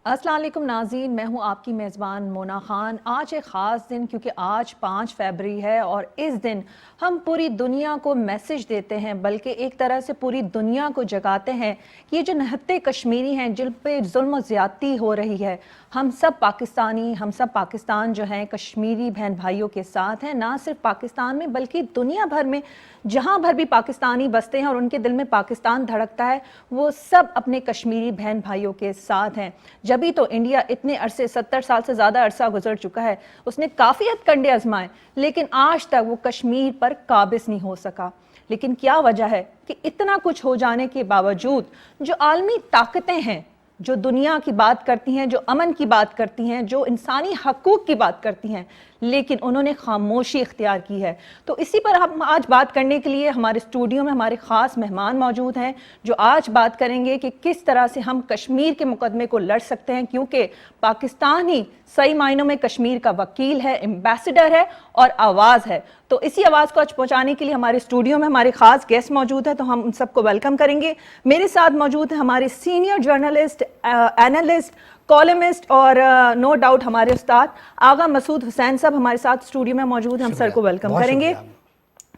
السلام علیکم ناظرین، میں ہوں آپ کی میزبان مونا خان۔ آج ایک خاص دن، کیونکہ آج 5 فروری ہے اور اس دن ہم پوری دنیا کو میسج دیتے ہیں، بلکہ ایک طرح سے پوری دنیا کو جگاتے ہیں کہ یہ جو نہتے کشمیری ہیں جن پہ ظلم و زیادتی ہو رہی ہے، ہم سب پاکستانی، ہم سب پاکستان جو ہیں کشمیری بہن بھائیوں کے ساتھ ہیں۔ نہ صرف پاکستان میں بلکہ دنیا بھر میں جہاں بھر بھی پاکستانی بستے ہیں اور ان کے دل میں پاکستان دھڑکتا ہے، وہ سب اپنے کشمیری بہن بھائیوں کے ساتھ ہیں۔ جبھی تو انڈیا اتنے عرصے 70 سال سے زیادہ عرصہ گزر چکا ہے، اس نے کافی ہتھ کنڈے آزمائے لیکن آج تک وہ کشمیر پر قابض نہیں ہو سکا۔ لیکن کیا وجہ ہے کہ اتنا کچھ ہو جانے کے باوجود جو عالمی طاقتیں ہیں، جو دنیا کی بات کرتی ہیں، جو امن کی بات کرتی ہیں، جو انسانی حقوق کی بات کرتی ہیں، لیکن انہوں نے خاموشی اختیار کی ہے؟ تو اسی پر ہم آج بات کرنے کے لیے ہمارے اسٹوڈیو میں ہمارے خاص مہمان موجود ہیں جو آج بات کریں گے کہ کس طرح سے ہم کشمیر کے مقدمے کو لڑ سکتے ہیں، کیونکہ پاکستان ہی صحیح معنوں میں کشمیر کا وکیل ہے، ایمبیسڈر ہے اور آواز ہے۔ تو اسی آواز کو آج پہنچانے کے لیے ہمارے اسٹوڈیو میں ہمارے خاص گیسٹ موجود ہیں، تو ہم ان سب کو ویلکم کریں گے۔ میرے ساتھ موجود ہیں ہمارے سینئر جرنلسٹ، اینالسٹ، کالمسٹ اور نو ڈاؤٹ ہمارے استاد آغا مسعود حسین صاحب ہمارے ساتھ اسٹوڈیو میں موجود ہیں، ہم سر کو ویلکم کریں گے۔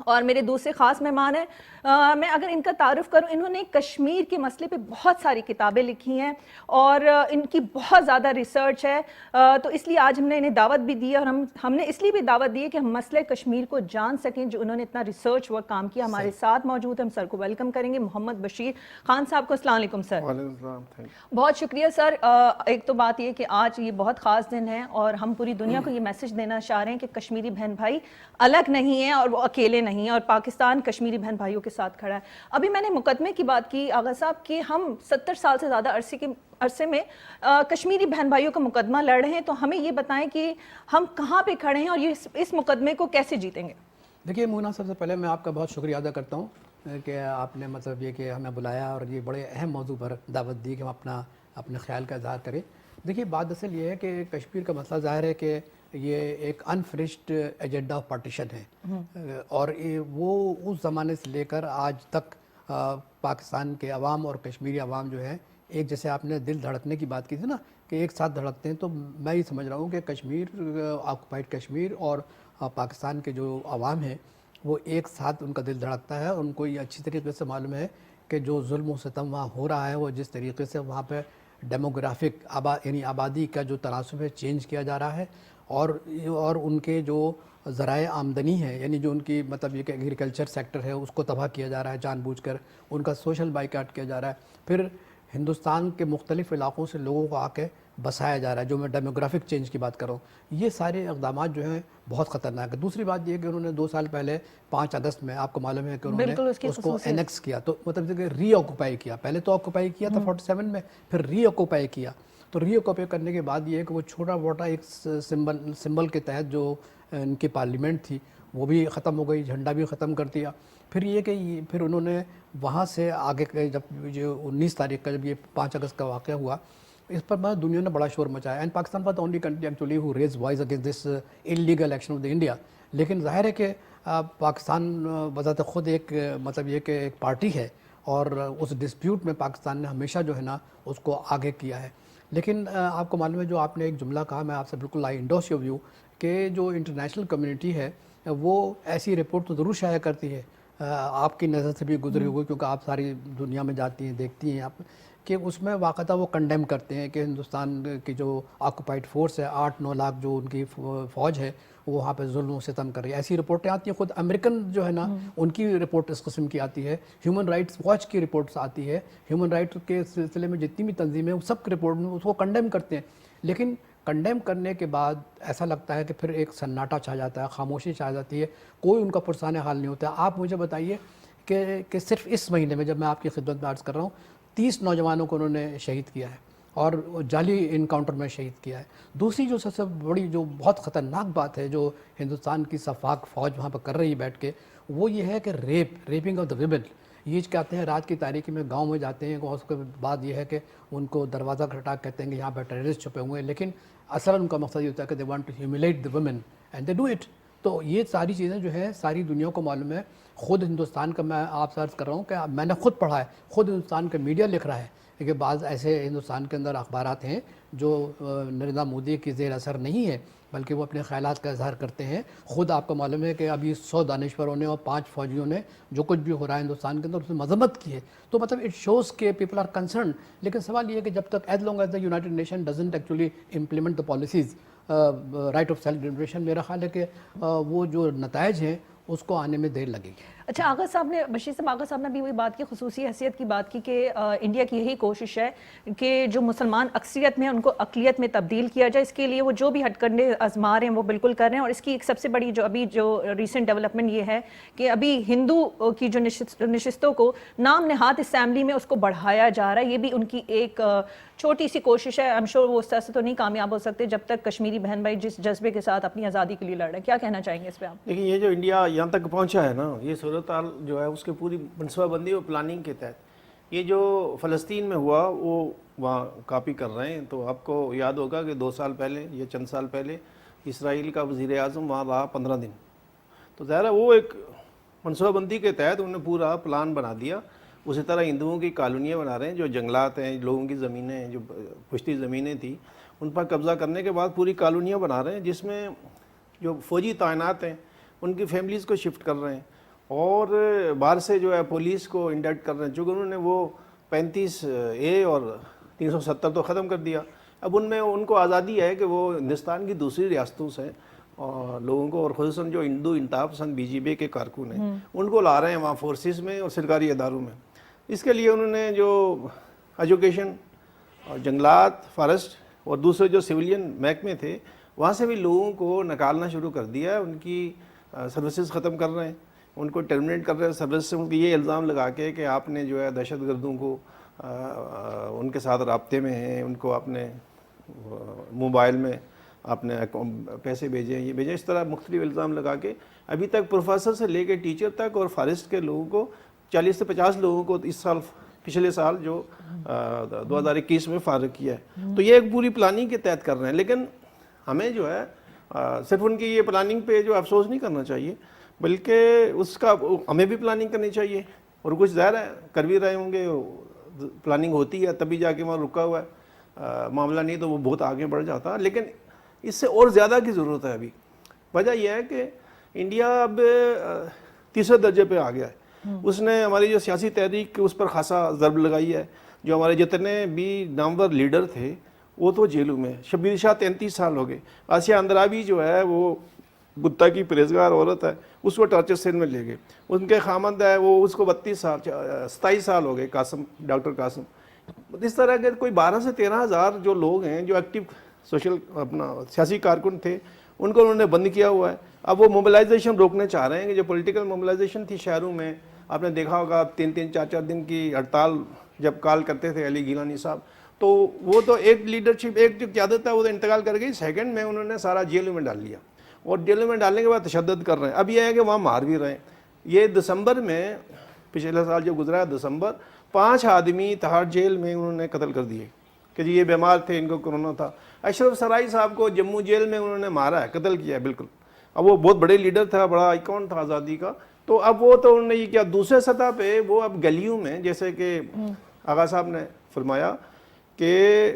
اور میرے دوسرے خاص مہمان ہیں، میں اگر ان کا تعارف کروں، انہوں نے کشمیر کے مسئلے پہ بہت ساری کتابیں لکھی ہیں اور ان کی بہت زیادہ ریسرچ ہے، تو اس لیے آج ہم نے انہیں دعوت بھی دی ہے، اور ہم نے اس لیے بھی دعوت دی ہے کہ ہم مسئلے کشمیر کو جان سکیں، جو انہوں نے اتنا ریسرچ ورک کام کیا۔ ہمارے ساتھ موجود ہیں، ہم سر کو ویلکم کریں گے، محمد بشیر خان صاحب کو۔ السلام علیکم سر۔ وعلیکم السلام۔ بہت شکریہ سر۔ ایک تو بات یہ کہ آج یہ بہت خاص دن ہے اور ہم پوری دنیا کو یہ میسج دینا چاہ رہے ہیں کہ کشمیری بہن بھائی الگ نہیں ہیں اور وہ اکیلے نہیں ہیں، اور پاکستان کشمیری بہن بھائیوں کے ساتھ کھڑا ہے۔ ابھی میں نے مقدمے کی بات کی آغا صاحب کہ ہم 70 سال سے زیادہ عرصے میں کشمیری بہن بھائیوں کا مقدمہ لڑ رہے ہیں، تو ہمیں یہ بتائیں کہ ہم کہاں پہ کھڑے ہیں اور یہ اس مقدمے کو کیسے جیتیں گے؟ دیکھیے مونا، سب سے پہلے میں آپ کا بہت شکریہ ادا کرتا ہوں کہ آپ نے یہ کہ ہمیں بلایا اور یہ بڑے اہم موضوع پر دعوت دی کہ ہم اپنے خیال کا اظہار کریں۔ دیکھیے بات اصل یہ ہے کہ کشمیر کا مسئلہ ظاہر ہے کہ یہ ایک انفنشڈ ایجنڈا آف پارٹیشن ہے، اور وہ اس زمانے سے لے کر آج تک پاکستان کے عوام اور کشمیری عوام جو ہے ایک، جیسے آپ نے دل دھڑکنے کی بات کی تھی نا کہ ایک ساتھ دھڑکتے ہیں، تو میں یہ سمجھ رہا ہوں کہ کشمیر، آکوپائڈ کشمیر اور پاکستان کے جو عوام ہیں وہ ایک ساتھ ان کا دل دھڑکتا ہے۔ ان کو یہ اچھی طریقے سے معلوم ہے کہ جو ظلم و ستم وہاں ہو رہا ہے، وہ جس طریقے سے وہاں پہ ڈیموگرافک یعنی آبادی کا جو تناسب ہے چینج کیا جا رہا ہے، اور ان کے جو ذرائع آمدنی ہے، یعنی جو ان کی یہ کہ ایگریکلچر سیکٹر ہے، اس کو تباہ کیا جا رہا ہے جان بوجھ کر، ان کا سوشل بائیکاٹ کیا جا رہا ہے، پھر ہندوستان کے مختلف علاقوں سے لوگوں کو آ کے بسایا جا رہا ہے، جو میں ڈیموگرافک چینج کی بات کر رہا ہوں۔ یہ سارے اقدامات جو ہیں بہت خطرناک ہے۔ دوسری بات یہ کہ انہوں نے 2 سال پہلے 5 اگست میں، آپ کو معلوم ہے کہ انہوں نے اس کو اینیکس کیا، تو کہ ری آکوپائی کیا۔ پہلے تو آکوپائی کیا تھا 47 میں، پھر ری آکوپائی کیا۔ تو ری آکوپائی کرنے کے بعد یہ ہے کہ وہ چھوٹا موٹا ایک سمبل کے تحت جو ان کی پارلیمنٹ تھی وہ بھی ختم ہو گئی، جھنڈا بھی ختم کر دیا۔ پھر یہ کہ پھر انہوں نے وہاں سے آگے جب جو 19 تاریخ کا جب یہ 5 اگست کا واقعہ ہوا، اس پر دنیا نے بڑا شور مچایا، and Pakistan was the only country actually who raise voice against this illegal action of the India. لیکن ظاہر ہے کہ پاکستان بذات خود ایک یہ کہ ایک پارٹی ہے، اور اس ڈسپیوٹ میں پاکستان نے ہمیشہ جو ہے نا اس کو آگے کیا ہے۔ لیکن آپ کو معلوم ہے، جو آپ نے ایک جملہ کہا، میں آپ سے بالکل آئی انڈورس یور ویو، کہ جو انٹرنیشنل کمیونٹی ہے وہ ایسی رپورٹ تو ضرور شائع کرتی ہے، آپ کی نظر سے بھی گزری ہوگی کیونکہ آپ ساری دنیا میں جاتی ہیں، دیکھتی ہیں آپ، کہ اس میں واقعتاً وہ کنڈیم کرتے ہیں کہ ہندوستان کی جو آکوپائڈ فورس ہے، 8-9 لاکھ جو ان کی فوج ہے، وہ وہاں پہ ظلم و ستم کر رہی ہے۔ ایسی رپورٹیں آتی ہیں، خود امریکن جو ہے نا ان کی رپورٹ اس قسم کی آتی ہے، ہیومن رائٹس واچ کی رپورٹس آتی ہے، ہیومن رائٹ کے سلسلے میں جتنی بھی تنظیمیں وہ سب کی رپورٹ میں اس کو کنڈیم کرتے ہیں۔ لیکن کنڈیم کرنے کے بعد ایسا لگتا ہے کہ پھر ایک سناٹا چھا جاتا ہے، خاموشی چھا جاتی ہے، کوئی ان کا پرسانِ حال نہیں ہوتا ہے۔ آپ مجھے بتائیے کہ صرف اس مہینے میں، جب میں آپ کی خدمت میں عرض کر رہا ہوں، 30 نوجوانوں کو انہوں نے شہید کیا ہے اور جعلی انکاؤنٹر میں شہید کیا ہے۔ دوسری جو سب سے بڑی، جو بہت خطرناک بات ہے جو ہندوستان کی شفاق فوج وہاں پہ کر رہی ہے بیٹھ کے، وہ یہ ہے کہ ریپنگ آف دا ویمن۔ یہ کہتے ہیں رات کی تاریکی میں گاؤں میں جاتے ہیں، اور اس کے بعد یہ ہے کہ ان کو دروازہ کھٹا کہتے ہیں کہ یہاں پہ ٹیررسٹ چھپے ہوئے ہیں، لیکن اصل ان کا مقصد یہ ہوتا ہے کہ they want to humiliate the women and they do it. تو یہ ساری چیزیں جو ہے ساری دنیا کو معلوم ہے، خود ہندوستان کا، میں آپ سے عرض کر رہا ہوں کہ میں نے خود پڑھا ہے، خود ہندوستان کا میڈیا لکھ رہا ہے دیکھیے بعض ایسے ہندوستان کے اندر اخبارات ہیں جو نریندر مودی کی زیر اثر نہیں ہے، بلکہ وہ اپنے خیالات کا اظہار کرتے ہیں. خود آپ کو معلوم ہے کہ ابھی 100 دانشوروں نے اور 5 فوجیوں نے جو کچھ بھی ہو رہا ہے ہندوستان کے اندر اس میں مذمت کی ہے. تو مطلب اٹ شوز کہ پیپل آر کنسرنڈ. لیکن سوال یہ ہے کہ جب تک as long as the United nation doesn't actually implement the policies right of self determination, میرا خیال ہے کہ وہ جو نتائج ہیں اس کو آنے میں دیر لگے گی. اچھا آغا صاحب نے، بشیر صاحب آغا صاحب نے بھی وہی بات کی، خصوصی حیثیت کی بات کی کہ انڈیا کی یہی کوشش ہے کہ جو مسلمان اکثریت میں ان کو اقلیت میں تبدیل کیا جائے. اس کے لیے وہ جو بھی ہٹ کرنے آزما رہے ہیں وہ بالکل کر رہے ہیں. اور اس کی ایک سب سے بڑی جو ریسنٹ ڈیولپمنٹ یہ ہے کہ ابھی ہندو کی جو نشستوں کو نام نہاد اسمبلی میں اس کو بڑھایا جا رہا ہے. یہ بھی ان کی ایک چھوٹی سی کوشش ہے. I'm sure وہ اس طرح سے تو نہیں کامیاب ہو سکتے جب تک کشمیری بہن بھائی جس جذبے کے ساتھ اپنی آزادی کے لیے لڑ رہے ہیں. کیا کہنا چاہیں گے اس پہ آپ؟ لیکن یہ جو انڈیا یہاں تک پہنچا ہے نا، یہ صورتحال جو ہے اس کی پوری منصوبہ بندی اور پلاننگ کے تحت. یہ جو فلسطین میں ہوا وہ وہاں کاپی کر رہے ہیں. تو آپ کو یاد ہوگا کہ 2 سال پہلے یا چند سال پہلے اسرائیل کا وزیر اعظم وہاں رہا 15 دن. تو ظاہر ہے وہ ایک منصوبہ بندی کے تحت انہوں نے پورا پلان بنا دیا. اسی طرح ہندوؤں کی کالونیاں بنا رہے ہیں، جو جنگلات ہیں، لوگوں کی زمینیں ہیں، جو پشتی زمینیں تھیں ان پر قبضہ کرنے کے بعد پوری کالونیاں بنا رہے ہیں، جس میں جو فوجی تعینات ہیں ان کی فیملیز کو شفٹ کر رہے ہیں اور باہر سے جو ہے پولیس کو انڈکٹ کر رہے ہیں. چونکہ انہوں نے وہ 35A اور 370 تو ختم کر دیا. اب ان میں ان کو آزادی ہے کہ وہ ہندوستان کی دوسری ریاستوں سے اور لوگوں کو، اور خصوصاً جو ہندو انتخاب پسند BJP کے کارکن ہیں ان کو لا رہے ہیں وہاں فورسز میں اور سرکاری اداروں میں. اس کے لیے انہوں نے جو ایجوکیشن اور جنگلات، فارسٹ اور دوسرے جو سویلین محکمے تھے وہاں سے بھی لوگوں کو نکالنا شروع کر دیا ہے. ان کی سروسز ختم کر رہے ہیں، ان کو ٹرمینیٹ کر رہے ہیں سروس سے. ان کی یہ الزام لگا کے کہ آپ نے جو ہے دہشت گردوں کو ان کے ساتھ رابطے میں ہیں، ان کو آپ نے موبائل میں آپ نے پیسے بھیجے ہیں، یہ بھیجیں، اس طرح مختلف الزام لگا کے ابھی تک پروفیسر سے لے کے ٹیچر تک اور فارسٹ کے لوگوں کو 40 سے 50 لوگوں کو اس سال، پچھلے سال جو 2021 میں فارغ کیا ہے. تو یہ ایک پوری پلاننگ کے تحت کر رہے ہیں. لیکن ہمیں جو ہے صرف ان کی یہ پلاننگ پہ جو افسوس نہیں کرنا چاہیے، بلکہ اس کا ہمیں بھی پلاننگ کرنی چاہیے. اور کچھ ظاہر ہے کر بھی رہے ہوں گے، پلاننگ ہوتی ہے تبھی جا کے وہاں رکا ہوا ہے معاملہ، نہیں تو وہ بہت آگے بڑھ جاتا. لیکن اس سے اور زیادہ کی ضرورت ہے. ابھی وجہ یہ ہے کہ انڈیا اب تیسرے درجے پہ آ گیا ہے. اس نے ہماری جو سیاسی تحریک اس پر خاصا ضرب لگائی ہے. جو ہمارے جتنے بھی نامور لیڈر تھے وہ تو جیلوں میں. شبیر شاہ 33 سال ہو گئے. آسیہ اندرابی جو ہے وہ بتا کی پرہیزگار عورت ہے، اس کو ٹارچر سیل میں لے گئے. ان کے خامند ہے وہ، اس کو 27 سال ہو گئے، قاسم، ڈاکٹر قاسم. اس طرح کے کوئی 12 سے 13 ہزار جو لوگ ہیں جو ایکٹیو سوشل اپنا سیاسی کارکن تھے ان کو انہوں نے بند کیا ہوا ہے. اب وہ موبلائزیشن روکنے چاہ رہے ہیں کہ جو پولیٹیکل موبلائزیشن تھی شہروں میں، آپ نے دیکھا ہوگا 3-3 4-4 دن کی ہڑتال جب کال کرتے تھے علی گیلانی صاحب، تو وہ تو ایک لیڈرشپ، ایک جو قیادت ہے وہ تو انتقال کر گئی، سیکنڈ میں انہوں نے سارا جیلوں میں ڈال لیا اور جیلوں میں ڈالنے کے بعد تشدد کر رہے ہیں. اب یہ ہے کہ وہاں مار بھی رہے ہیں. یہ دسمبر میں، پچھلے سال جو گزرا ہے دسمبر، 5 آدمی تہاڑ جیل میں انہوں نے قتل کر دیے کہ جی یہ بیمار تھے، ان کو کرونا تھا. اشرف سرائی صاحب کو جموں جیل میں انہوں نے مارا ہے، قتل کیا ہے بالکل. اب وہ بہت بڑے لیڈر تھا، بڑا آئیکن تھا آزادی کا. تو اب وہ تو انہوں نے یہ کیا دوسرے سطح پہ، وہ اب گلیوں میں، جیسے کہ آغا صاحب نے فرمایا کہ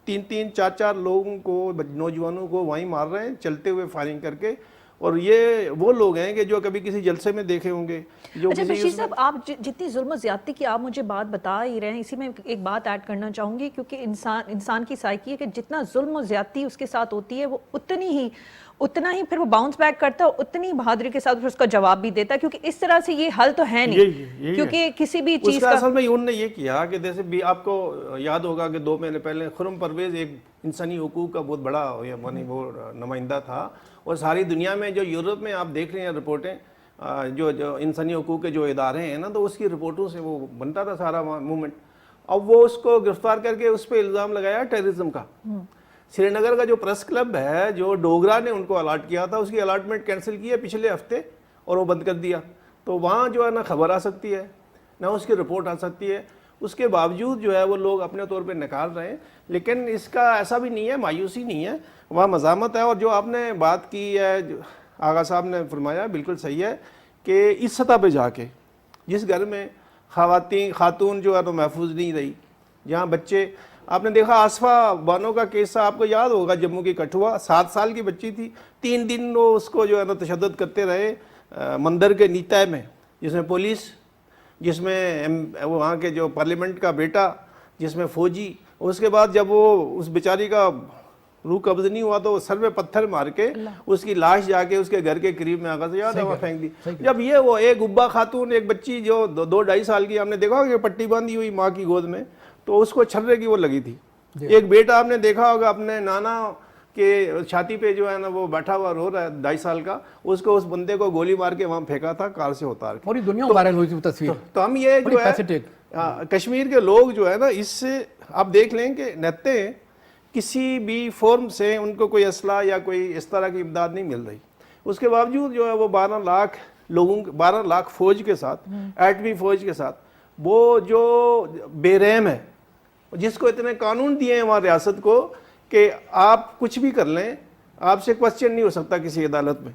3-3 4-4 لوگوں کو، نوجوانوں کو وہیں مار رہے ہیں چلتے ہوئے فائرنگ کر کے. اور یہ وہ لوگ ہیں کہ جو کبھی کسی جلسے میں دیکھے ہوں گے. اچھا بشیر صاحب، آپ جتنی ظلم و زیادتی کی آپ مجھے بات بتا ہی رہے ہیں، اسی میں ایک بات ایڈ کرنا چاہوں گی، کیونکہ انسان کی سائیکی ہے کہ جتنا ظلم و زیادتی اس کے ساتھ ہوتی ہے وہ اتنا ہی پھر وہ باؤنس بیک کرتا ہے، اتنی بہادری کے ساتھ پھر اس کا جواب بھی دیتا ہے. کیونکہ اس طرح سے یہ حل تو ہے نہیں، کیونکہ کسی بھی چیز کا اصل میں انہوں نے یہ کیا کہ جیسے بھی آپ کو یاد ہوگا کہ 2 مہینے پہلے خرم پرویز ایک انسانی حقوق کا بہت بڑا یعنی وہ نمائندہ تھا، اور ساری دنیا میں جو یورپ میں آپ دیکھ رہے ہیں رپورٹیں، جو انسانی حقوق کے جو ادارے ہیں نا، تو اس کی رپورٹوں سے وہ بنتا تھا سارا موومنٹ. اب وہ اس کو گرفتار کر کے اس پہ الزام لگایا ٹیررزم کا. سری نگر کا جو پریس کلب ہے، جو ڈوگرا نے ان کو الاٹ کیا تھا، اس کی الاٹمنٹ کینسل کی ہے پچھلے ہفتے اور وہ بند کر دیا. تو وہاں جو ہے نہ خبر آ سکتی ہے نہ اس کی رپورٹ آ سکتی ہے. اس کے باوجود جو ہے وہ لوگ اپنے طور پہ نکال رہے ہیں. لیکن اس کا ایسا بھی نہیں ہے، مایوسی نہیں ہے، وہاں مزاحمت ہے. اور جو آپ نے بات کی ہے، آغا صاحب نے فرمایا بالکل صحیح ہے کہ اس سطح پہ جا کے جس گھر میں خاتون جو ہے تو محفوظ نہیں رہی، جہاں بچے, آپ نے دیکھا آصفہ بانو کا کیس آپ کو یاد ہوگا, جموں کی کٹھوا, 7 سال کی بچی تھی, 3 دن وہ اس کو جو ہے نا تشدد کرتے رہے مندر کے نیتائے میں, جس میں پولیس, جس میں وہاں کے جو پارلیمنٹ کا بیٹا, جس میں فوجی. اس کے بعد جب وہ اس بیچاری کا روح قبض نہیں ہوا تو وہ سر میں پتھر مار کے اس کی لاش جا کے اس کے گھر کے قریب میں آ کر یاد ہے وہاں پھینک دی. جب یہ وہ ایک گبا خاتون, ایک بچی جو 2-2.5 سال کی, ہم نے دیکھا ہوگا کہ پٹی باندھی ہوئی ماں کی گود میں, تو اس کو چھرے کی وہ لگی تھی. ایک بیٹا آپ نے دیکھا ہوگا اپنے نانا کہ چھاتی پہ جو ہے نا وہ بیٹھا ہوا رو رہا ہے 2.5 سال کا, اس کو اس بندے کو گولی مار کے وہاں پھینکا تھا کار سے اتار کے. پوری دنیا میں وائرل ہوئی تھی وہ تصویر. تو ہم یہ جو ہے کشمیر کے لوگ جو ہے نا, اس سے آپ دیکھ لیں کہ نہتے ہیں, کسی بھی فورم سے ان کو کوئی اسلحہ یا کوئی اس طرح کی امداد نہیں مل رہی. اس کے باوجود جو ہے وہ 12 لاکھ لوگوں, 12 لاکھ فوج کے ساتھ, ایٹمی فوج کے ساتھ, وہ جو بے رحم ہے, جس کو اتنے قانون دیے ہیں وہاں ریاست کو کہ آپ کچھ بھی کر لیں, آپ سے کوسچن نہیں ہو سکتا کسی عدالت میں.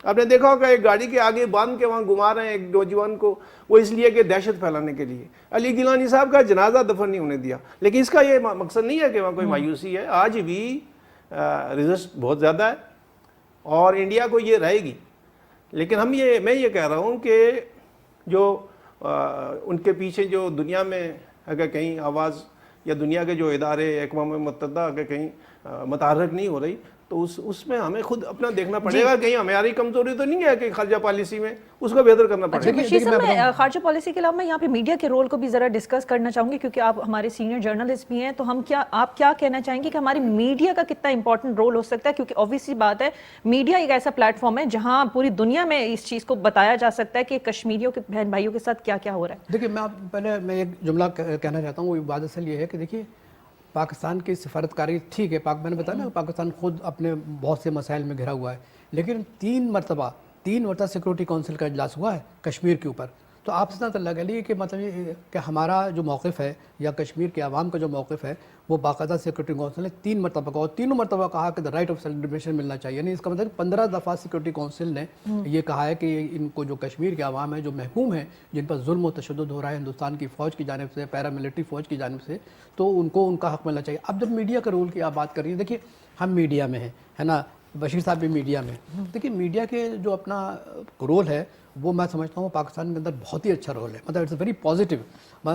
آپ نے دیکھا ہوگا ایک گاڑی کے آگے باندھ کے وہاں گھما رہے ہیں ایک نوجوان کو, وہ اس لیے کہ دہشت پھیلانے کے لیے. علی گیلانی صاحب کا جنازہ دفن نہیں ہونے دیا, لیکن اس کا یہ مقصد نہیں ہے کہ وہاں کوئی مایوسی ہے. آج بھی ریزسٹ بہت زیادہ ہے اور انڈیا کو یہ رہے گی. لیکن میں یہ کہہ رہا ہوں کہ جو ان کے پیچھے جو دنیا میں اگر کہیں آواز, یا دنیا کے جو ادارے اقوام متحدہ اگر کہیں متحرک نہیں ہو رہی, تو اس میں ہمیں خود اپنا دیکھنا پڑے گا. کہیں ہماری کمزوری تو نہیں ہے کہ خارجہ پالیسی میں اس کو بہتر کرنا پڑے گا. بشیر صاحب, میں خارجہ پالیسی کے علاوہ میں یہاں پہ میڈیا کے رول کو بھی ذرا ڈسکس کرنا چاہوں گی, کیونکہ آپ ہمارے سینئر جرنلسٹ بھی ہیں, تو آپ کیا کہنا چاہیں گے کہ ہماری میڈیا کا کتنا امپورٹنٹ رول ہو سکتا ہے, کیونکہ obviously بات ہے میڈیا ایک ایسا پلیٹ فارم ہے جہاں پوری دنیا میں اس چیز کو بتایا جا سکتا ہے کہ کشمیریوں کے بہن بھائیوں کے ساتھ کیا کیا ہو رہا ہے. دیکھیے میں ایک جملہ کہنا چاہتا ہوں, وہ بات اصل یہ ہے کہ دیکھیے پاکستان کی سفارتکاری ٹھیک ہے, میں نے بتایا نا پاکستان خود اپنے بہت سے مسائل میں گھرا ہوا ہے, لیکن 3 مرتبہ سیکورٹی کونسل کا اجلاس ہوا ہے کشمیر کے اوپر. تو آپ سے اندازہ لگا لیے کہ مطلب یہ کہ ہمارا جو موقف ہے یا کشمیر کے عوام کا جو موقف ہے وہ باقاعدہ سیکورٹی کونسل نے 3 مرتبہ کہا, اور تینوں مرتبہ کہا کہ رائٹ آف سیلف ڈٹرمنیشن ملنا چاہیے. یعنی اس کا مطلب 15 دفعہ سیکورٹی کونسل نے یہ کہا ہے کہ ان کو جو کشمیر کے عوام ہے جو محکوم ہیں, جن پر ظلم و تشدد ہو رہا ہے ہندوستان کی فوج کی جانب سے, پیراملٹری فوج کی جانب سے, تو ان کو ان کا حق ملنا چاہیے. اب جب میڈیا کا رول کی آپ بات کر رہی ہیں, دیکھیے ہم میڈیا میں ہیں, ہے نا, بشیر صاحب بھی میڈیا میں. دیکھیے میڈیا کے جو اپنا رول ہے وہ میں سمجھتا ہوں پاکستان کے اندر بہت ہی اچھا رول ہے. مطلب it's very positive.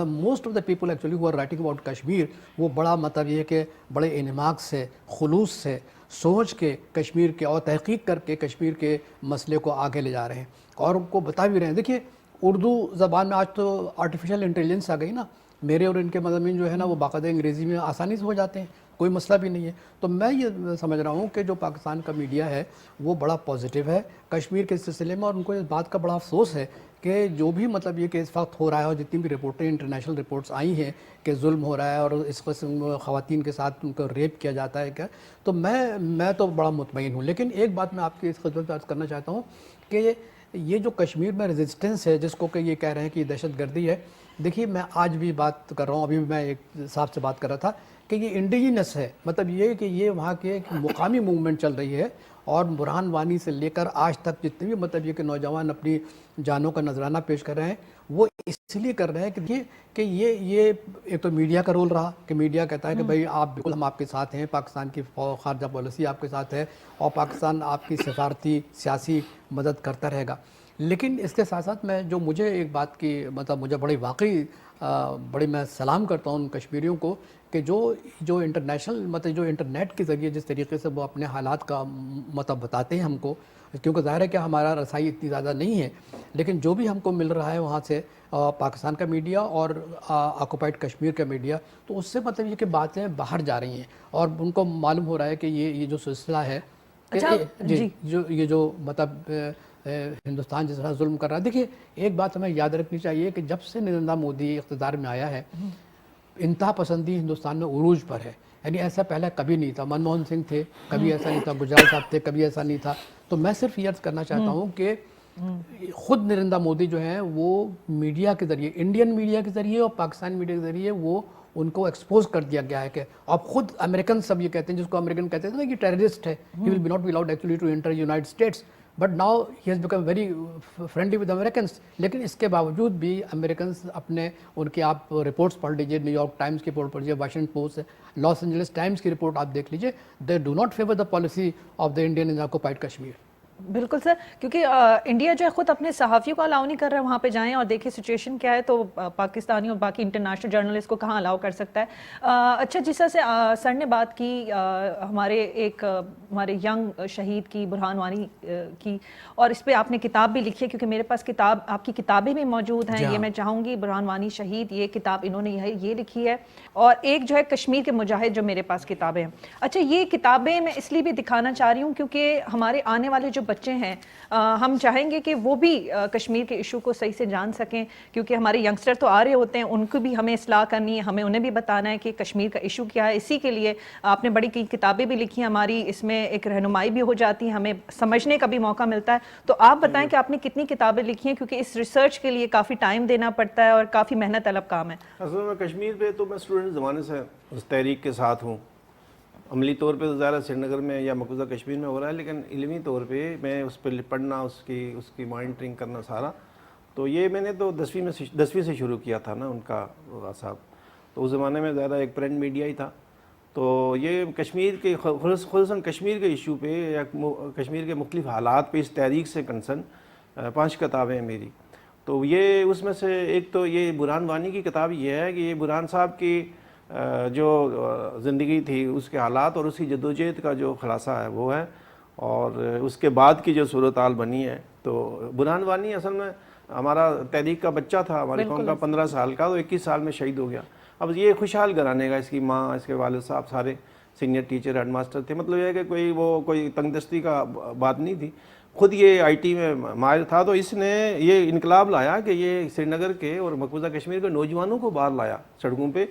Most of the people actually who are writing about Kashmir, وہ بڑا مطلب یہ کہ بڑے انعماق سے, خلوص سے سوچ کے کشمیر کے اور تحقیق کر کے کشمیر کے مسئلے کو آگے لے جا رہے ہیں اور ان کو بتا بھی رہے ہیں. دیکھیے اردو زبان میں آج تو آرٹیفیشل انٹیلیجنس آ گئی نا, میرے اور ان کے مضامین جو ہے نا وہ باقاعدہ انگریزی میں آسانی سے ہو جاتے ہیں, کوئی مسئلہ بھی نہیں ہے. تو میں یہ سمجھ رہا ہوں کہ جو پاکستان کا میڈیا ہے وہ بڑا پازیٹیو ہے کشمیر کے سلسلے میں, اور ان کو اس بات کا بڑا افسوس ہے کہ جو بھی مطلب یہ کہ اس وقت ہو رہا ہے اور جتنی بھی رپورٹیں انٹرنیشنل رپورٹس آئی ہیں کہ ظلم ہو رہا ہے اور اس قسم خواتین کے ساتھ ان کو ریپ کیا جاتا ہے کیا, تو میں تو بڑا مطمئن ہوں. لیکن ایک بات میں آپ کی اس خدمت میں عرض کرنا چاہتا ہوں کہ یہ جو کشمیر میں ریزسٹنس ہے جس کو کہ یہ کہہ رہے ہیں کہ یہ دہشت گردی ہے, دیکھیے میں آج بھی بات کر رہا ہوں, ابھی میں ایک صاحب سے بات کر رہا تھا کہ یہ انڈیجنس ہے. مطلب یہ کہ یہ وہاں کے ایک مقامی موومنٹ چل رہی ہے, اور برہان وانی سے لے کر آج تک جتنے بھی مطلب یہ کہ نوجوان اپنی جانوں کا نذرانہ پیش کر رہے ہیں وہ اس لیے کر رہے ہیں کہ یہ ایک تو میڈیا کا رول رہا کہ میڈیا کہتا ہے کہ بھائی آپ بالکل ہم آپ کے ساتھ ہیں, پاکستان کی خارجہ پالیسی آپ کے ساتھ ہے اور پاکستان آپ کی سفارتی سیاسی مدد کرتا رہے گا. لیکن اس کے ساتھ ساتھ جو مجھے ایک بات کی مطلب مجھے بڑی میں سلام کرتا ہوں ان کشمیریوں کو کہ جو انٹرنیشنل مطلب جو انٹرنیٹ کے ذریعے جس طریقے سے وہ اپنے حالات کا مطلب بتاتے ہیں ہم کو, کیونکہ ظاہر ہے کہ ہمارا رسائی اتنی زیادہ نہیں ہے, لیکن جو بھی ہم کو مل رہا ہے وہاں سے پاکستان کا میڈیا اور آکوپائڈ کشمیر کا میڈیا, تو اس سے مطلب یہ کہ باتیں باہر جا رہی ہیں اور ان کو معلوم ہو رہا ہے کہ یہ جو سلسلہ ہے یہ جو مطلب ہندوستان جس طرح ظلم کر رہا ہے. دیکھیے ایک بات ہمیں یاد رکھنی چاہیے کہ جب سے نریندر مودی اقتدار میں آیا ہے انتہا پسندی ہندوستان میں عروج پر ہے. یعنی ایسا پہلے کبھی نہیں تھا, منموہن سنگھ تھے کبھی ایسا نہیں تھا, گجرال صاحب تھے کبھی ایسا نہیں تھا. تو میں صرف یہ عرض کرنا چاہتا ہوں کہ خود نریندر مودی جو ہیں وہ میڈیا کے ذریعے, انڈین میڈیا کے ذریعے اور پاکستان میڈیا کے ذریعے وہ ان کو ایکسپوز کر دیا گیا ہے کہ اب خود امریکن سب یہ کہتے ہیں, جس کو امریکن کہتے ہیں نا کہ ٹیررسٹ ہے, he will be not be allowed actually to enter United States. But now he has become very friendly with Americans. لیکن اس کے باوجود بھی امریکنس اپنے ان کی آپ رپورٹس پڑھ لیجیے, نیو یارک ٹائمس کی رپورٹ پڑھ لیجیے, Washington Post, Los Angeles Times کی رپورٹ آپ دیکھ لیجیے, they do not favour the policy of the Indian in occupied Kashmir. بالکل سر, کیونکہ انڈیا جو ہے خود اپنے صحافیوں کو الاؤ نہیں کر رہا ہے وہاں پہ جائیں اور دیکھیں سچویشن کیا ہے, تو پاکستانی اور باقی انٹرنیشنل جرنلسٹ کو کہاں الاؤ کر سکتا ہے. اچھا, جس طرح سے سر نے بات کی ہمارے ینگ شہید کی, برہان وانی کی, اور اس پہ آپ نے کتاب بھی لکھی ہے, کیونکہ میرے پاس کتاب آپ کی کتابیں بھی موجود ہیں. یہ میں چاہوں گی, برہان وانی شہید, یہ کتاب انہوں نے یہ لکھی ہے, اور ایک جو ہے کشمیر کے مجاہد, جو میرے پاس کتابیں ہیں. اچھا, یہ کتابیں میں اس لیے بھی دکھانا چاہ رہی ہوں کیونکہ ہمارے آنے والے جو بچے ہیں ہم چاہیں گے کہ وہ بھی کشمیر کے ایشو کو صحیح سے جان سکیں, کیونکہ ہمارے ینگسٹر تو آ رہے ہوتے ہیں, ان کو بھی ہمیں اصلاح کرنی ہے, ہمیں انہیں بھی بتانا ہے کہ کشمیر کا ایشو کیا ہے. اسی کے لیے آپ نے بڑی کئی کتابیں بھی لکھی ہیں, ہماری اس میں ایک رہنمائی بھی ہو جاتی ہے, ہمیں سمجھنے کا بھی موقع ملتا ہے. تو آپ بتائیں کہ آپ نے کتنی کتابیں لکھی ہیں, کیونکہ اس ریسرچ کے لیے کافی ٹائم دینا پڑتا ہے اور کافی محنت طلب کام ہے. اصل میں کشمیر پہ تو میں اسٹوڈنٹ زمانے سے اس تحریک کے ساتھ ہوں. عملی طور پہ تو ظاہر سری نگر میں یا مقبوضہ کشمیر میں ہو رہا ہے, لیکن علمی طور پہ میں اس پہ پڑھنا, اس کی مانیٹرنگ کرنا سارا, تو یہ میں نے تو 10ویں سے شروع کیا تھا نا ان کا صاحب. تو اس زمانے میں ظاہر ایک پرنٹ میڈیا ہی تھا. تو یہ کشمیر کے خصوصاً کشمیر کے ایشو پہ یا کشمیر کے مختلف حالات پہ اس تحریک سے کنسرن 5 کتابیں ہیں میری. تو یہ اس میں سے ایک تو یہ برہان وانی کی کتاب یہ ہے کہ یہ برہان صاحب کی جو زندگی تھی, اس کے حالات اور اس کی جدوجہد کا جو خلاصہ ہے وہ ہے, اور اس کے بعد کی جو صورتحال بنی ہے. تو برہان وانی اصل میں ہمارا تحریک کا بچہ تھا, ہماری قوم کا 15 سال کا, تو 21 سال میں شہید ہو گیا. اب یہ خوشحال گھرانے کا, اس کی ماں, اس کے والد صاحب سارے سینئر ٹیچر, ہیڈ ماسٹر تھے. مطلب یہ ہے کہ کوئی تنگ دستی کا بات نہیں تھی. خود یہ آئی ٹی میں ماہر تھا, تو اس نے یہ انقلاب لایا کہ یہ سری نگر کے اور مقبوضہ کشمیر کے نوجوانوں کو باہر لایا سڑکوں پہ,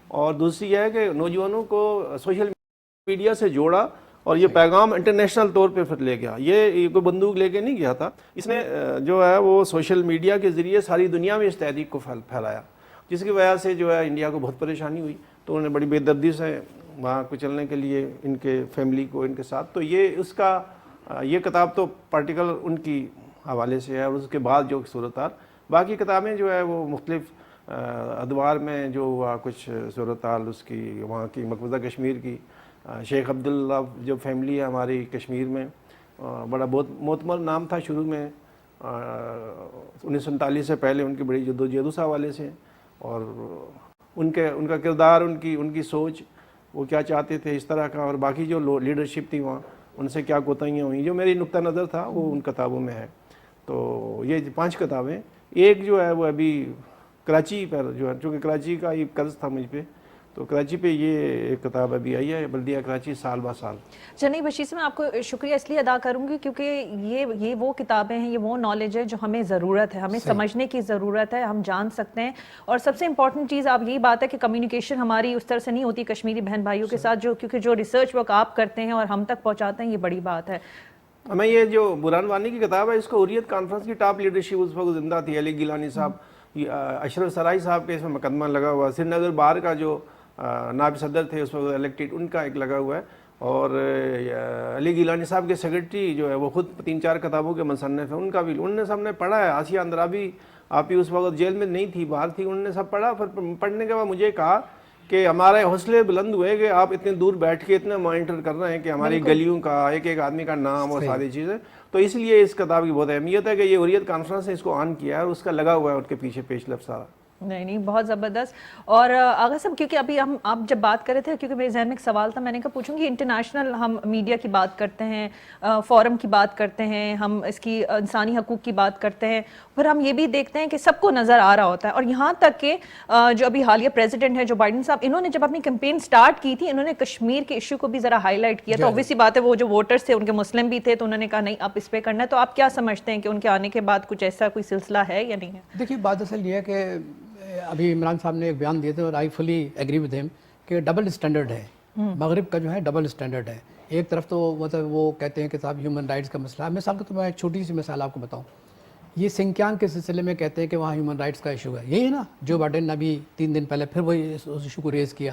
اور دوسری یہ ہے کہ نوجوانوں کو سوشل میڈیا سے جوڑا, اور یہ پیغام انٹرنیشنل طور پہ پھر لے گیا. یہ کوئی بندوق لے کے نہیں گیا تھا, اس نے جو ہے وہ سوشل میڈیا کے ذریعے ساری دنیا میں اس تحریک کو پھیلایا, جس کی وجہ سے جو ہے انڈیا کو بہت پریشانی ہوئی. تو انہوں نے بڑی بے دردی سے وہاں کو چلنے کے لیے ان کے فیملی کو ان کے ساتھ, تو یہ کتاب تو پارٹیکل ان کی حوالے سے ہے, اور اس کے بعد جو صورتحال, باقی کتابیں جو ہے وہ مختلف ادوار میں جو ہوا کچھ صورتحال اس کی وہاں کی مقبوضہ کشمیر کی. شیخ عبداللہ جو فیملی ہے ہماری کشمیر میں, بڑا بہت معتبر نام تھا شروع میں, 1947 سے پہلے ان کی بڑی جدوجہد اس حوالے سے, اور ان کا کردار, ان کی سوچ, وہ کیا چاہتے تھے اس طرح کا, اور باقی جو لیڈرشپ تھی وہاں ان سے کیا کوتاہیاں ہوئیں, جو میری نقطہ نظر تھا وہ ان کتابوں میں ہے. تو یہ 5 کتابیں, ایک جو ہے وہ ابھی کراچی پر جو ہے, چونکہ کراچی کا یہ قرض تھا مجھ پہ, تو کراچی پہ یہ ایک کتاب ابھی آئی ہے, بلدیہ کراچی سال با سال. چنئی بشیر سے میں آپ کو شکریہ اس لیے ادا کروں گی کیونکہ یہ وہ کتابیں ہیں, یہ وہ نالج ہے جو ہمیں ضرورت ہے, ہمیں سمجھنے کی ضرورت ہے, ہم جان سکتے ہیں. اور سب سے امپورٹنٹ چیز آپ یہی بات ہے کہ کمیونیکیشن ہماری اس طرح سے نہیں ہوتی کشمیری بہن بھائیوں کے ساتھ, کیونکہ جو ریسرچ ورک آپ کرتے ہیں اور ہم تک پہنچاتے ہیں, یہ بڑی بات ہے. ہمیں یہ جو برہان وانی کی کتاب ہے, اس کو حریت کانفرنس کی ٹاپ لیڈرشپ اس وقت زندہ تھی, علی گیلانی صاحب, اشرف سرائی صاحب کے اس میں مقدمہ لگا ہوا, سری نگر بار کا جو نائب صدر تھے اس وقت الیکٹڈ, ان کا ایک لگا ہوا ہے, اور علی گیلانی صاحب کے سیکرٹری جو ہے وہ خود 3-4 کتابوں کے مصنف ہیں, ان کا بھی انہوں نے سب نے پڑھا ہے. آسیہ اندرابی آپ ہی اس وقت جیل میں نہیں تھی, باہر تھی, انہوں نے سب پڑھا. پھر پڑھنے کے بعد مجھے کہا کہ ہمارے حوصلے بلند ہوئے کہ آپ اتنے دور بیٹھ کے اتنا مانیٹر کر رہے ہیں کہ ہماری گلیوں کا ایک آدمی کا نام اور ساری چیزیں. تو اس لیے اس کتاب کی بہت اہمیت ہے کہ یہ حریت کانفرنس نے اس کو آن کیا ہے, اور اس کا لگا ہوا ہے ان کے پیچھے پیش لفظ سارا. نہیں بہت زبردست. اور آغا صاحب, کیونکہ ابھی آپ جب بات کر رہے تھے, کیونکہ میرے ذہن میں ایک سوال تھا, میں نے کہا پوچھوں گی, انٹرنیشنل ہم میڈیا کی بات کرتے ہیں, فورم کی بات کرتے ہیں, ہم اس کی انسانی حقوق کی بات کرتے ہیں, پھر ہم یہ بھی دیکھتے ہیں کہ سب کو نظر آ رہا ہوتا ہے. اور یہاں تک کہ جو ابھی حالیہ پریزیڈنٹ ہے جو بائیڈن صاحب, انہوں نے جب اپنی کیمپین سٹارٹ کی تھی, انہوں نے کشمیر کے ایشو کو بھی ذرا ہائی لائٹ کیا. تو اوبویسلی بات ہے, وہ جو ووٹرز تھے ان کے مسلم بھی تھے, تو انہوں نے کہا نہیں اب اس پہ کرنا ہے. تو آپ کیا سمجھتے ہیں کہ ان کے آنے کے بعد کچھ ایسا کوئی سلسلہ ہے یا نہیں ہے؟ دیکھیے بات اصل یہ ہے کہ ابھی عمران صاحب نے ایک بیان دیے تھے, اور آئی فلی ایگری ود ہم کہ ڈبل اسٹینڈرڈ ہے, مغرب کا جو ہے ڈبل اسٹینڈرڈ ہے. ایک طرف تو مطلب وہ کہتے ہیں کہ صاحب ہیومن رائٹس کا مسئلہ ہے. مثال کے تو میں ایک چھوٹی سی مثال آپ کو بتاؤں, یہ سنکیانگ کے سلسلے میں کہتے ہیں کہ وہاں ہیومن رائٹس کا ایشو ہے, یہی ہے نا جو بائیڈن نے ابھی 3 دن پہلے پھر وہی اس ایشو کو ریز کیا.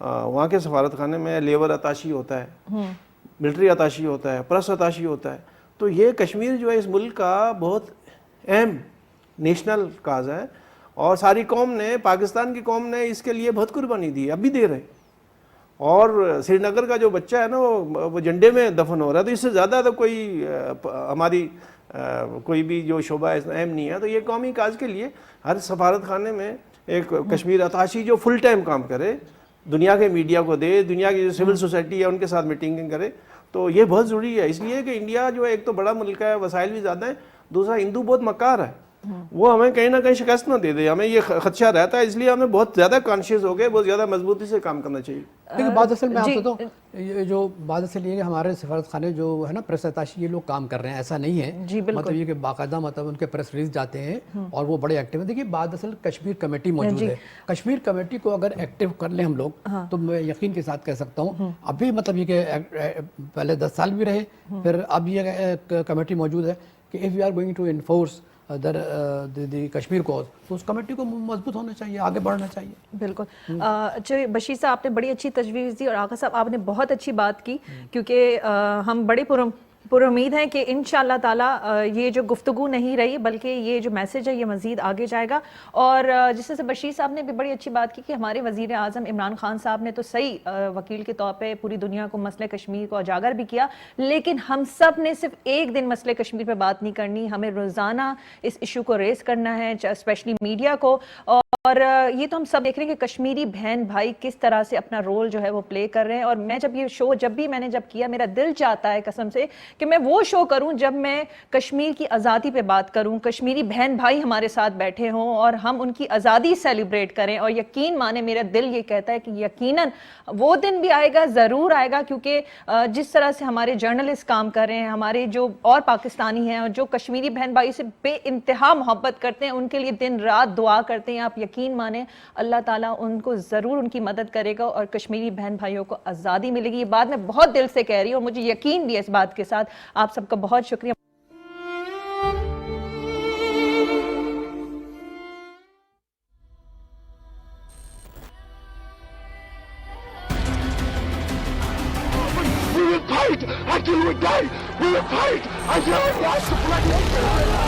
وہاں کے سفارت خانے میں لیبر اتاشی ہوتا ہے, ملٹری اتاشی ہوتا ہے, پریس اتاشی ہوتا ہے. تو یہ کشمیر جو ہے اس ملک کا بہت اہم نیشنل کاز ہے, اور ساری قوم نے, پاکستان کی قوم نے اس کے لیے بہت قربانی دی, اب بھی دے رہے. اور سری نگر کا جو بچہ ہے نا وہ جھنڈے میں دفن ہو رہا ہے, تو اس سے زیادہ تو کوئی ہماری کوئی بھی جو شعبہ اہم نہیں ہے. تو یہ قومی کاز کے لیے ہر سفارت خانے میں ایک کشمیر اتاشی جو فل ٹائم کام کرے, دنیا کے میڈیا کو دے, دنیا کی جو سول سوسائٹی ہے ان کے ساتھ میٹنگیں کرے. تو یہ بہت ضروری ہے, اس لیے کہ انڈیا جو ہے ایک تو بڑا ملک ہے, وسائل بھی زیادہ ہیں, دوسرا ہندو بہت مکار ہے, وہ ہمیں کہیں نہ کہیں شکست نہ دے دے, ہمیں یہ خدشہ رہتا ہے. اس لیے ہمیں بہت زیادہ کانشیس ہو گئے, بہت زیادہ مضبوطی سے کام کرنا چاہیے. لیکن بات اصل میں آپ سے تو یہ جو بات اصل یہ ہے کہ ہمارے سفارت خانے جو ہے نا پریس اتاشی یہ لوگ کام کر رہے ہیں, ایسا نہیں ہے. مطلب یہ کہ باقاعدہ مطلب ان کے پریس ریلیز جاتے ہیں اور وہ بڑے ایکٹیو ہیں. دیکھیے بات اصل کشمیر کمیٹی موجود ہے, کشمیر کمیٹی کو اگر ایکٹیو کر لیں ہم لوگ تو میں یقین کے ساتھ کہہ سکتا ہوں ابھی مطلب یہ کہ پہلے 10 سال بھی رہے, پھر اب یہ کمیٹی موجود ہے کہ if we are going to enforce دی کشمیر کو, تو اس کمیٹی کو مضبوط ہونا چاہیے, آگے بڑھنا چاہیے. بالکل. اچھا بشیر صاحب آپ نے بڑی اچھی تجویز دی, اور آغا صاحب آپ نے بہت اچھی بات کی, کیونکہ ہم بڑے پر امید ہیں کہ انشاءاللہ تعالیٰ یہ جو گفتگو نہیں رہی بلکہ یہ جو میسیج ہے یہ مزید آگے جائے گا. اور جس طرح سے بشیر صاحب نے بھی بڑی اچھی بات کی کہ ہمارے وزیر اعظم عمران خان صاحب نے تو صحیح وکیل کے طور پہ پوری دنیا کو مسئلہ کشمیر کو اجاگر بھی کیا, لیکن ہم سب نے صرف ایک دن مسئلہ کشمیر پہ بات نہیں کرنی, ہمیں روزانہ اس ایشو کو ریز کرنا ہے, اسپیشلی میڈیا کو. اور یہ تو ہم سب دیکھ رہے ہیں کہ کشمیری بہن بھائی کس طرح سے اپنا رول جو ہے وہ پلے کر رہے ہیں. اور میں جب یہ شو جب کیا, میرا دل چاہتا ہے قسم سے کہ میں وہ شو کروں جب میں کشمیر کی آزادی پہ بات کروں, کشمیری بہن بھائی ہمارے ساتھ بیٹھے ہوں اور ہم ان کی آزادی سیلیبریٹ کریں. اور یقین مانے میرا دل یہ کہتا ہے کہ یقیناً وہ دن بھی آئے گا, ضرور آئے گا, کیونکہ جس طرح سے ہمارے جرنلسٹ کام کر رہے ہیں, ہمارے جو اور پاکستانی ہیں اور جو کشمیری بہن بھائی سے بے انتہا محبت کرتے ہیں, ان کے لیے دن رات دعا کرتے ہیں. آپ یقین مانیں اللہ تعالیٰ ان کو ضرور ان کی مدد کرے گا اور کشمیری بہن بھائیوں کو آزادی ملے گی. یہ بات میں بہت دل سے کہہ رہی ہوں اور مجھے یقین بھی ہے اس بات کے ساتھ. آپ سب کا بہت شکریہ. We will fight until we die. We will fight until we die.